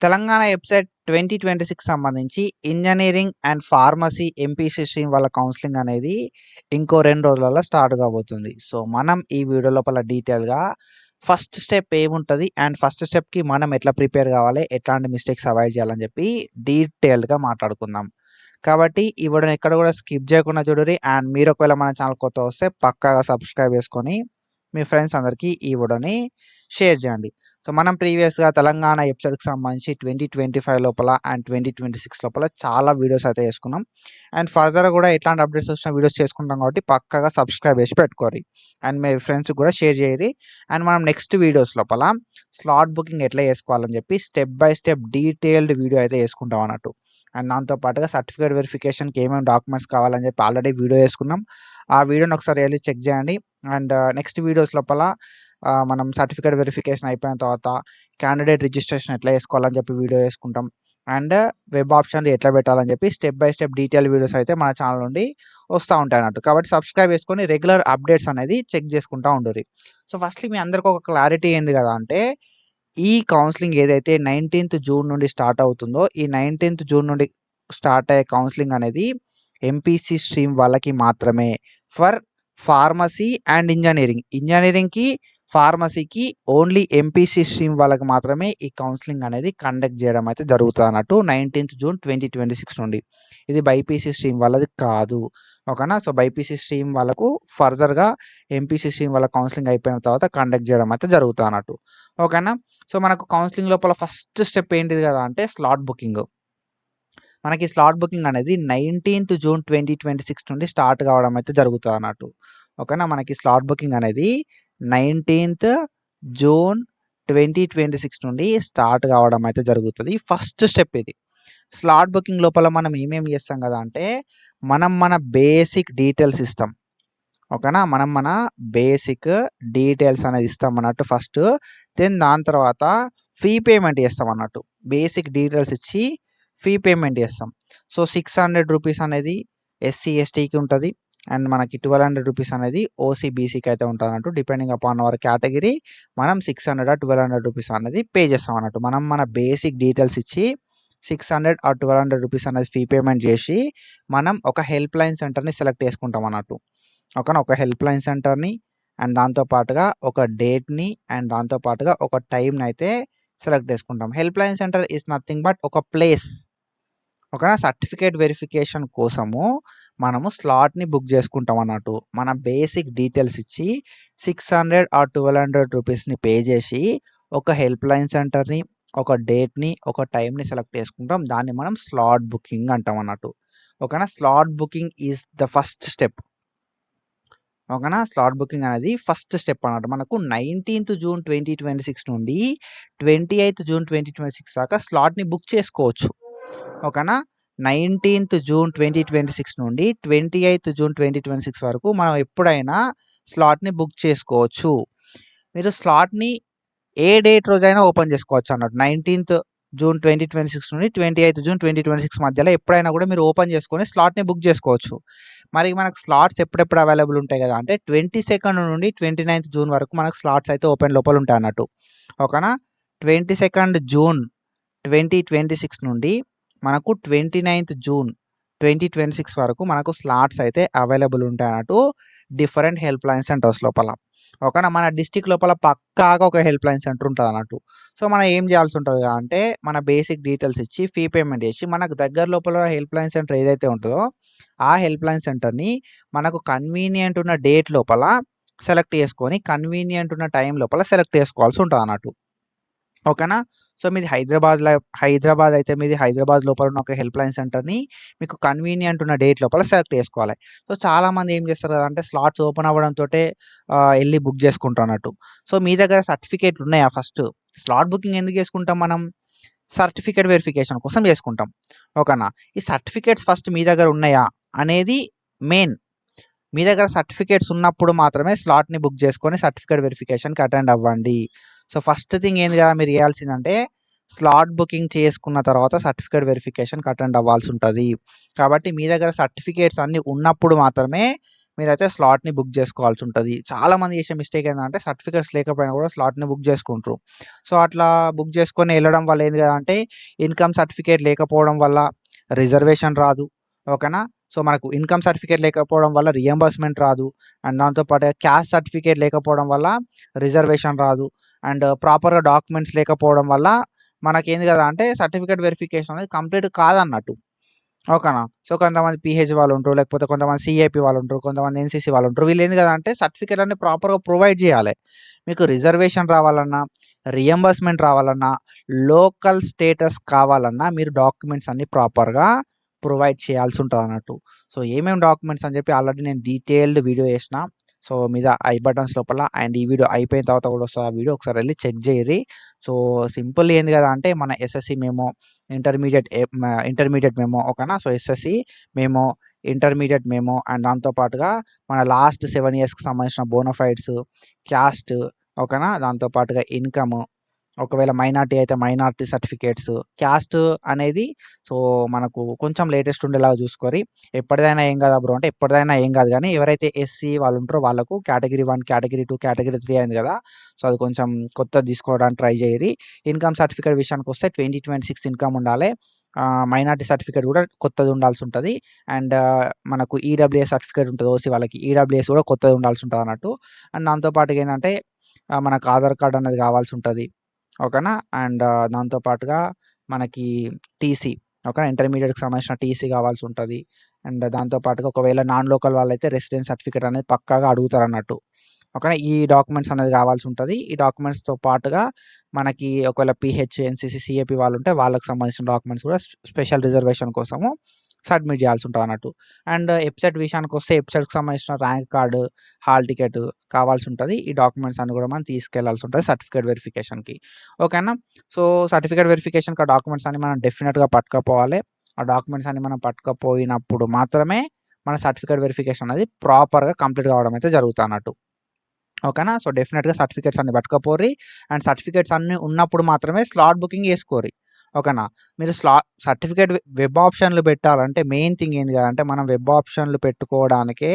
Telangana website 2026 సంబంధించి engineering and pharmacy MPC stream వాళ్ళ counselling అనేది ఇంకో 2 రోజులలో స్టార్ట్ కాబోతుంది. సో, మనం ఈ వీడియో లోపల డీటెయిల్‌గా ఫస్ట్ స్టెప్ ఏముంటది అండ్ ఫస్ట్ స్టెప్‌కి మనం ఎట్లా ప్రిపేర్ కావాలి, ఎట్లాంటి మిస్టేక్స్ అవాయిడ్ చేయాలని చెప్పి డీటెయిల్డ్‌గా మాట్లాడుకుందాం. కాబట్టి ఈ వీడియోని ఎక్కడ కూడా స్కిప్ చేయకుండా చూడుర్రి. అండ్ మీరు ఒకవేళ మన ఛానల్ కొత్తగా వస్తే పక్కాగా సబ్స్క్రైబ్ చేసుకొని మీ ఫ్రెండ్స్ అందరికీ ఈ వీడియోని షేర్ చేయండి. సో, మనం ప్రీవియస్‌గా తెలంగాణ వెబ్‌సైట్‌కి సంబంధించి 2025 లోపల అండ్ 2026 లోపల చాలా వీడియోస్ అయితే చేసుకున్నాం. అండ్ ఫర్దర్‌గా కూడా ఎట్లాంటి అప్డేట్స్ వచ్చిన వీడియోస్ చేసుకుంటాం కాబట్టి పక్కాగా సబ్స్క్రైబ్ చేసి పెట్టుకోర్రి. అండ్ మీ ఫ్రెండ్స్‌కి కూడా షేర్ చేయిర్రి. అండ్ మనం నెక్స్ట్ వీడియోస్ లోపల స్లాట్ బుకింగ్ ఎట్లా చేసుకోవాలని చెప్పి step by step detailed video అయితే చేసుకుంటాం అన్నట్టు. అండ్ దాంతో పాటుగా సర్టిఫికేట్ వెరిఫికేషన్‌కి ఏమేమి డాక్యుమెంట్స్ కావాలని చెప్పి ఆల్రెడీ వీడియో చేసుకున్నాం. ఆ వీడియోని ఒకసారి ఎళ్లి చెక్ చేయండి. అండ్ నెక్స్ట్ వీడియోస్ లోపల మనం సర్టిఫికేట్ వెరిఫికేషన్ అయిపోయిన తర్వాత క్యాండిడేట్ రిజిస్ట్రేషన్ ఎట్లా చేసుకోవాలని చెప్పి వీడియో చేసుకుంటాం. అండ్ వెబ్ ఆప్షన్లు ఎట్లా పెట్టాలని చెప్పి step by step detail videos అయితే మన ఛానల్ నుండి వస్తూ ఉంటాయి అన్నట్టు. కాబట్టి సబ్స్క్రైబ్ చేసుకొని రెగ్యులర్ అప్డేట్స్ అనేది చెక్ చేసుకుంటా ఉండుర్రి. సో, ఫస్ట్‌లీ మీ అందరికి ఒక క్లారిటీ ఏంది కదా అంటే, ఈ కౌన్సెలింగ్ ఏదైతే 19థ్ జూన్ నుండి స్టార్ట్ అవుతుందో, ఈ 19థ్ జూన్ నుండి స్టార్ట్ అయ్యే కౌన్సెలింగ్ అనేది ఎంపీసీ స్ట్రీమ్ వాళ్ళకి మాత్రమే. For pharmacy and engineering. ఇంజినీరింగ్‌కి, ఫార్మసీకి ఓన్లీ ఎంపీసీ స్ట్రీమ్ వాళ్ళకి మాత్రమే ఈ కౌన్సెలింగ్ అనేది కండక్ట్ చేయడం అయితే జరుగుతదన్నట్టు 19థ్ జూన్ 2026 నుండి. ఇది బైపీసీ స్ట్రీమ్ వాళ్ళది కాదు. ఓకేనా. సో, బైపీసీ స్ట్రీమ్ వాళ్ళకు ఫర్దర్‌గా ఎంపీసీ స్ట్రీమ్ వాళ్ళ కౌన్సెలింగ్ అయిపోయిన తర్వాత కండక్ట్ చేయడం అయితే జరుగుతదన్నట్టు. ఓకేనా. సో, మనకు కౌన్సెలింగ్ లోపల ఫస్ట్ స్టెప్ ఏంటిది కదా అంటే స్లాట్ బుకింగ్. మనకి స్లాట్ బుకింగ్ అనేది 19థ్ జూన్ 2026 నుండి స్టార్ట్ కావడం అయితే జరుగుతదన్నట్టు. ఓకేనా. మనకి స్లాట్ బుకింగ్ అనేది 19థ్ జూన్ 2026 నుండి స్టార్ట్ కావడం అయితే జరుగుతది. ఫస్ట్ స్టెప్ ఇది. స్లాట్ బుకింగ్ లోపల మనం ఏమేమి చేస్తాం కదా అంటే, మన బేసిక్ డీటెయిల్స్ ఇస్తాం. ఓకేనా. మన బేసిక్ డీటెయిల్స్ అనేది ఇస్తాం అన్నట్టు ఫస్ట్. దెన్ దాని తర్వాత ఫీ పేమెంట్ చేస్తాం అన్నట్టు. బేసిక్ డీటెయిల్స్ ఇచ్చి ఫీ పేమెంట్ చేస్తాం. సో, 600 రూపీస్ అనేది ఎస్సీ, ఎస్టీకి ఉంటది. అండ్ మనకి 1200 రూపీస్ అనేది ఓసీ, బీసీకి అయితే ఉంటదన్నట్టు. డిపెండింగ్ అపాన్ అవర్ కేటగిరీ మనం 600 1200 రూపీస్ అనేది పే చేస్తాం అన్నట్టు. మన బేసిక్ డీటెయిల్స్ ఇచ్చి 600 1200 రూపీస్ అనేది ఫీ పేమెంట్ చేసి మనం ఒక హెల్ప్ లైన్ సెంటర్‌ని సెలెక్ట్ చేసుకుంటాం అన్నట్టు. ఓకేనా. ఒక హెల్ప్ లైన్ సెంటర్‌ని అండ్ దాంతో పాటుగా ఒక డేట్‌ని అండ్ దాంతో పాటుగా ఒక టైమ్‌ని అయితే సెలెక్ట్ చేసుకుంటాం. Help line centre is nothing but ఒక ప్లేస్. ఓకేనా. సర్టిఫికేట్ వెరిఫికేషన్ కోసము మనము స్లాట్‌ని బుక్ చేసుకుంటాం అన్నట్టు. మన బేసిక్ డీటెయిల్స్ ఇచ్చి 600 ఆర్ 1200 రూపీస్‌ని పే చేసి ఒక హెల్ప్ లైన్ సెంటర్‌ని, ఒక డేట్‌ని, ఒక టైమ్‌ని సెలెక్ట్ చేసుకుంటాం. దాన్ని మనం స్లాట్ బుకింగ్ అంటాం అన్నట్టు. ఓకేనా. Slot booking is the first step. ఓకేనా. స్లాట్ బుకింగ్ అనేది ఫస్ట్ స్టెప్ అన్నమాట. మనకు 19థ్ జూన్ 2026 నుండి 28థ్ జూన్ 2026 దాకా స్లాట్‌ని బుక్ చేసుకోవచ్చు. ఓకేనా. 19థ్ జూన్ 2026 నుండి 28థ్ జూన్ 2026 వరకు మనం ఎప్పుడైనా స్లాట్‌ని బుక్ చేసుకోవచ్చు. మీరు స్లాట్‌ని ఏ డేట్ రోజైనా ఓపెన్ చేసుకోవచ్చు అన్నట్టు. 19థ్ జూన్ 2026 నుండి 28థ్ జూన్ 2026 మధ్యలో ఎప్పుడైనా కూడా మీరు ఓపెన్ చేసుకొని స్లాట్‌ని బుక్ చేసుకోవచ్చు. మరి మనకు స్లాట్స్ ఎప్పుడెప్పుడు అవైలబుల్ ఉంటాయి కదా అంటే 22nd నుండి 29th జూన్ వరకు మనకు స్లాట్స్ అయితే ఓపెన్ లోపల ఉంటాయి అన్నట్టు. ఓకేనా. 22nd జూన్ 2026 నుండి మనకు 29th జూన్ 2026 వరకు మనకు స్లాట్స్ అయితే అవైలబుల్ ఉంటాయి అన్నట్టు డిఫరెంట్ హెల్ప్ లైన్ సెంటర్స్ లోపల. ఓకేనా. మన డిస్ట్రిక్ట్ లోపల పక్కాగా ఒక హెల్ప్ లైన్ సెంటర్ ఉంటదన్నట్టు. సో, మనం ఏం చేయాల్సి ఉంటది అంటే మన బేసిక్ డీటెయిల్స్ ఇచ్చి ఫీ పేమెంట్ చేసి మనకు దగ్గర లోపల హెల్ప్ లైన్ సెంటర్ ఏదైతే ఉంటదో ఆ హెల్ప్ లైన్ సెంటర్‌ని మనకు కన్వీనియంట్ ఉన్న డేట్ లోపల సెలెక్ట్ చేసుకొని, కన్వీనియంట్ ఉన్న టైం లోపల సెలెక్ట్ చేసుకోవాల్సి ఉంటదన్నట్టు. ఓకేనా. సో, మీది హైదరాబాద్ అయితే మీది హైదరాబాద్ లోపల ఉన్న ఒక హెల్ప్ లైన్ సెంటర్‌ని మీకు కన్వీనియంట్ ఉన్న డేట్ లోపల సెలెక్ట్ చేసుకోవాలి. సో, చాలామంది ఏం చేస్తారు కదా అంటే స్లాట్స్ ఓపెన్ అవ్వడంతోటే ఎళ్లి బుక్ చేసుకుంటారన్నట్టు. సో, మీ దగ్గర సర్టిఫికేట్‌లు ఉన్నాయా ఫస్ట్? స్లాట్ బుకింగ్ ఎందుకు చేసుకుంటాం మనం? సర్టిఫికేట్ వెరిఫికేషన్ కోసం చేసుకుంటాం. ఓకేనా. ఈ సర్టిఫికేట్స్ ఫస్ట్ మీ దగ్గర ఉన్నాయా అనేది మెయిన్. మీ దగ్గర సర్టిఫికేట్స్ ఉన్నప్పుడు మాత్రమే స్లాట్‌ని బుక్ చేసుకొని సర్టిఫికేట్ వెరిఫికేషన్‌కి అటెండ్ అవ్వండి. సో, ఫస్ట్ థింగ్ ఏంది కదా మీరు చేయాల్సిందంటే స్లాట్ బుకింగ్ చేసుకున్న తర్వాత సర్టిఫికేట్ వెరిఫికేషన్‌కి అటెండ్ అవ్వాల్సి ఉంటది. కాబట్టి మీ దగ్గర సర్టిఫికేట్స్ అన్నీ ఉన్నప్పుడు మాత్రమే మీరైతే స్లాట్‌ని బుక్ జేసుకోవాల్సి ఉంటది. చాలామంది చేసే మిస్టేక్ ఏందంటే సర్టిఫికేట్స్ లేకపోయినా కూడా స్లాట్‌ని బుక్ జేసుకుంట్రు. సో, అట్లా బుక్ జేసుకొని ఎళ్ళడం వల్ల ఏంది కదంటే ఇన్‌కమ్ సర్టిఫికేట్ లేకపోవడం వల్ల రిజర్వేషన్ రాదు. ఓకేనా? సో, మనకు ఇన్‌కమ్ సర్టిఫికేట్ లేకపోవడం వల్ల రియంబర్స్‌మెంట్ రాదు. అండ్ దాంతో పాటుగా క్యాస్ట్ సర్టిఫికేట్ లేకపోవడం వల్ల రిజర్వేషన్ రాదు. అండ్ ప్రాపర్‌గా డాక్యుమెంట్స్ లేకపోవడం వల్ల మనకేంది కదా అంటే సర్టిఫికేట్ వెరిఫికేషన్ అనేది కంప్లీట్ కాదన్నట్టు. ఓకేనా? సో, కొంతమంది పీహెచ్ వాళ్ళుంటరు. లేకపోతే కొంతమంది సీఏపీ వాళ్ళుంటరు. కొంతమంది ఎన్‌సీసీ వాళ్ళుంటరు. వీళ్ళేంది కదా అంటే సర్టిఫికేట్‌లన్నీ ప్రాపర్‌గా ప్రొవైడ్ జేయాలె. మీకు రిజర్వేషన్ రావాలన్నా, రియంబర్స్‌మెంట్ రావాలన్నా, లోకల్ స్టేటస్ కావాలన్నా మీరు డాక్యుమెంట్స్ అన్నీ ప్రాపర్‌గా ప్రొవైడ్ చేయాల్సుంటదన్నట్టు. సో, ఏమేం డాక్యుమెంట్స్ అని చెప్పి ఆల్రెడీ నేను డీటెయిల్డ్ వీడియో చేసిన. సో, మీద ఐ బటన్స్ లోపల అండ్ ఈ వీడియో అయిపోయిన తర్వాత కూడా వస్తది ఆ వీడియో. ఒకసారి ఎళ్లి చెక్ జేయుర్రి. సో, సింపుల్ ఏంది కదా అంటే మన ఎస్ఎస్‌సి మెమో, ఇంటర్మీడియేట్ మెమో ఓకేనా? So, SSC memo, intermediate memo and దాంతో పాటుగా మన లాస్ట్ 7 ఇయర్స్‌కి సంబంధించిన బోనఫైడ్స్, క్యాస్ట్ ఓకేనా? దాంతో పాటుగా ఇన్‌కమ్, ఒకవేళ మైనారిటీ అయితే మైనారిటీ సర్టిఫికేట్స్, క్యాస్ట్ అనేది సో, మనకు కొంచెం లేటెస్ట్ ఉండేలాగా చూసుకోరి. ఎప్పటిదైనా ఏం కాదా బ్రో అంటే ఎప్పటిదైనా ఏం కాదు గానీ ఎవరైతే ఎస్సీ వాళ్ళుంటారో వాళ్ళకు కేటగరీ 1, కేటగరీ 2, కేటగరీ 3 అయింది కదా! సో, అది కొంచెం కొత్తది తీసుకోవడానికి ట్రై చేయిర్రి. ఇన్‌కమ్ సర్టిఫికేట్ విషయానికొస్తే 2026 ఇన్‌కమ్ ఉండాలె. మైనారిటీ సర్టిఫికేట్ కూడా కొత్తది ఉండాల్సుంటది. అండ్ మనకు ఈడబ్ల్యూఎస్ సర్టిఫికేట్ ఉంటది ఓసీ వాళ్ళకి. ఈడబ్ల్యూఎస్ కూడా కొత్తది ఉండాల్సుంటదన్నట్టు. అండ్ దాంతో పాటుగా ఏందంటే మనకు ఆధార్ కార్డ్ అనేది కావాల్సుంటది. ఓకేనా? అండ్ దాంతో పాటుగా మనకి టీసీ ఓకేనా? ఇంటర్మీడియేట్‌కి సంబంధించిన టీసీ కావాల్సుంటది. అండ్ దాంతో పాటుగా ఒకవేళ నాన్ లోకల్ వాళ్ళైతే రెసిడెన్స్ సర్టిఫికేట్ అనేది పక్కాగా అడుగుతారన్నట్టు. ఓకేనా? ఈ డాక్యుమెంట్స్ అనేది కావాల్సుంటది. ఈ డాక్యుమెంట్స్‌తో పాటుగా మనకి ఒకవేళ పీహెచ్, ఎన్‌సీసీ, సీఏపీ వాళ్ళుంటే వాళ్ళకి సంబంధించిన డాక్యుమెంట్స్ కూడా స్పెషల్ రిజర్వేషన్ కోసము సబ్మిట్ చేయాల్సుంటదన్నట్టు. అండ్ ఎబ్సెట్ విషయానికొస్తే ఎబ్సెట్‌కి సంబంధించిన ర్యాంక్ కార్డ్, హాల్ టికెట్ కావాల్సుంటది. ఈ డాక్యుమెంట్స్ అన్నీ కూడా మనం తీసుకెళ్లాల్సుంటది సర్టిఫికేట్ వెరిఫికేషన్‌కి. ఓకేనా? సో, సర్టిఫికేట్ వెరిఫికేషన్‌కి ఆ డాక్యుమెంట్స్ అన్నీ మనం డెఫినిట్‌గా పట్టుకపోవాలి. ఆ డాక్యుమెంట్స్ అన్నీ మనం పట్టుకపోయినప్పుడు మాత్రమే మన సర్టిఫికేట్ వెరిఫికేషన్ అనేది ప్రాపర్‌గా కంప్లీట్ కావడం అయితే జరుగుతదన్నట్టు. ఓకేనా? సో, డెఫినిట్‌గా సర్టిఫికేట్స్ అన్నీ పట్టుకపోర్రి. అండ్ సర్టిఫికేట్స్ అన్నీ ఉన్నప్పుడు మాత్రమే స్లాట్ బుకింగ్ చేసుకోర్రి. ఓకేనా? మీరు సర్టిఫికేట్ వెబ్ ఆప్షన్‌లు పెట్టాలంటే మెయిన్ థింగ్ ఏంది కదంటే మనం వెబ్ ఆప్షన్‌లు పెట్టుకోవడానికే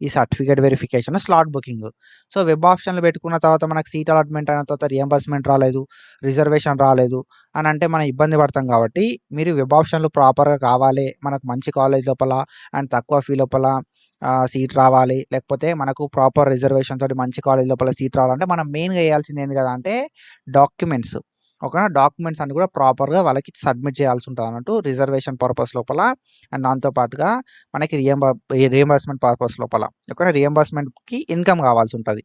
ఈ certificate verification, slot booking. So, web ఆప్షన్‌లు పెట్టుకున్న తర్వాత మనకు సీట్ అలాట్‌మెంట్ అయిన తర్వాత రియంబర్స్‌మెంట్ రాలేదు, రిజర్వేషన్ రాలేదు అనంటే మనం ఇబ్బంది పడతాం కాబట్టి మీరు వెబ్ ఆప్షన్‌లు ప్రాపర్‌గా కావాలి. మనకు మంచి కాలేజ్ లోపల అండ్ తక్కువ ఫీ లోపల సీట్ రావాలి. లేకపోతే మనకు ప్రాపర్ రిజర్వేషన్ తోటి మంచి కాలేజ్ లోపల సీట్ రావాలంటే మనం మెయిన్‌గా చేయాల్సింది ఏంది కదా అంటే డాక్యుమెంట్స్. ఓకేనా? డాక్యుమెంట్స్ అన్నీ కూడా ప్రాపర్‌గా వాళ్ళకి సబ్మిట్ చేయాల్సుంటదన్నట్టు రిజర్వేషన్ పర్పస్ లోపల అండ్ దాంతో పాటుగా మనకి రియంబర్స్‌మెంట్ పర్పస్ లోపల. ఓకేనా? రియంబర్స్‌మెంట్‌కి ఇన్‌కమ్ కావాల్సుంటది.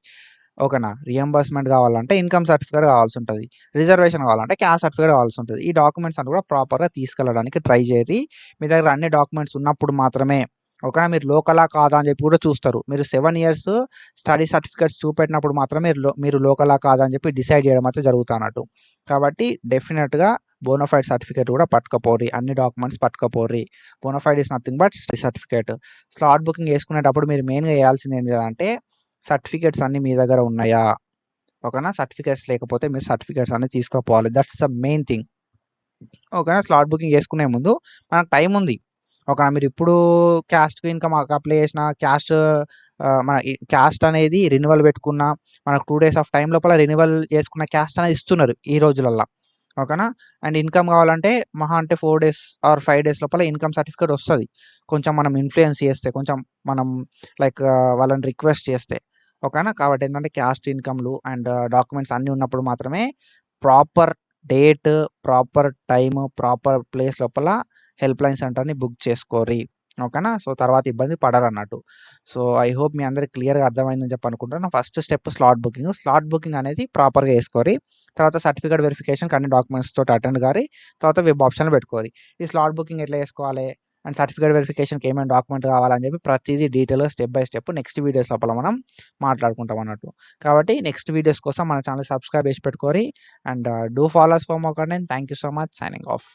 ఓకేనా? రియంబర్స్‌మెంట్ కావాలంటే ఇన్‌కమ్ సర్టిఫికేట్ కావాల్సుంటది. రిజర్వేషన్ కావాలంటే క్యాస్ట్ సర్టిఫికేట్ కావాల్సుంటది. ఈ డాక్యుమెంట్స్ అన్నీ కూడా ప్రాపర్‌గా తీసుకెళ్ళడానికి ట్రై చేయండి. మీ దగ్గర అన్ని డాక్యుమెంట్స్ ఉన్నప్పుడు మాత్రమే ఓకేనా? మీరు లోకలా కాదా అని చెప్పి కూడా చూస్తారు. మీరు 7 ఇయర్స్ స్టడీ సర్టిఫికేట్స్ చూపెట్టినప్పుడు మాత్రమే మీరు లోకలా కాదా అని చెప్పి డిసైడ్ చేయడం అయితే జరుగుతదన్నట్టు. కాబట్టి డెఫినిట్‌గా బోనాఫైడ్ సర్టిఫికేట్ కూడా పట్టుకపోర్రి. అన్ని డాక్యుమెంట్స్ పట్టుకపోర్రి. Bonafide is nothing but study certificate. Slot booking చేసుకునేటప్పుడు మీరు మెయిన్‌గా చేయాల్సింది ఏంది అంటే సర్టిఫికేట్స్ అన్నీ మీ దగ్గర ఉన్నాయా? ఓకేనా? సర్టిఫికేట్స్ లేకపోతే మీరు సర్టిఫికేట్స్ అన్నీ తీసుకోపోవాలి. That's the main thing. ఓకేనా? స్లాట్ బుకింగ్ చేసుకునే ముందు మనకు టైమ్ ఉంది. ఓకేనా? మీరిప్పుడు క్యాస్ట్‌కి ఇన్‌కమ్ అప్లై చేసినా మన క్యాస్ట్ అనేది రెన్యువల్ పెట్టుకున్నా మనకు 2 డేస్ ఆఫ్ టైమ్ లోపల రెన్యువల్ చేసుకున్న క్యాస్ట్ అనేది ఇస్తున్నారు ఈ రోజులల్ల. ఓకేనా? అండ్ ఇన్‌కమ్ కావాలంటే మహా అంటే 4 డేస్ ఆర్ 5 డేస్ లోపల ఇన్‌కమ్ సర్టిఫికేట్ వస్తది. కొంచెం మనం ఇన్‌ఫ్లుయెన్స్ చేస్తే, కొంచెం మనం లైక్ వాళ్ళని రిక్వెస్ట్ చేస్తే. ఓకేనా? కాబట్టి ఏంటంటే క్యాస్ట్, ఇన్‌కమ్‌లు అండ్ డాక్యుమెంట్స్ అన్నీ ఉన్నప్పుడు మాత్రమే proper date, proper time, proper place లోపల హెల్ప్‌లైన్ సెంటర్‌ని బుక్ చేసుకోర్రి. ఓకేనా? సో, తర్వాత ఇబ్బంది పడరన్నట్టు. సో, ఐ హోప్ మీ అందరికి క్లియర్‌గా అర్థమైందని చెప్పి అనుకుంటున్నా. First step slot booking. Slot booking అనేది ప్రాపర్‌గా ఏసుకోరి. తర్వాత సర్టిఫికేట్ వెరిఫికేషన్‌కి అన్ని డాక్యుమెంట్స్ తోటి అటెండ్ గారి. తర్వాత వెబ్ ఆప్షన్‌లో పెట్టుకోరి. ఈ స్లాట్ బుకింగ్ ఎట్లా చేసుకోవాలి? అండ్ సర్టిఫికేట్ వెరిఫికేషన్‌కి ఏమేం డాక్యుమెంట్ కావాలని చెప్పి ప్రతీదీ డీటెయిల్‌గా step by step next videos లోపల మనం మాట్లాడుకుంటాం అన్నట్టు. కాబట్టి నెక్స్ట్ వీడియోస్ కోసం మన ఛానెల్ సబ్స్క్రైబ్ చేసి పెట్టుకోరి. And do follow us for more content. Thank you so much. Signing of.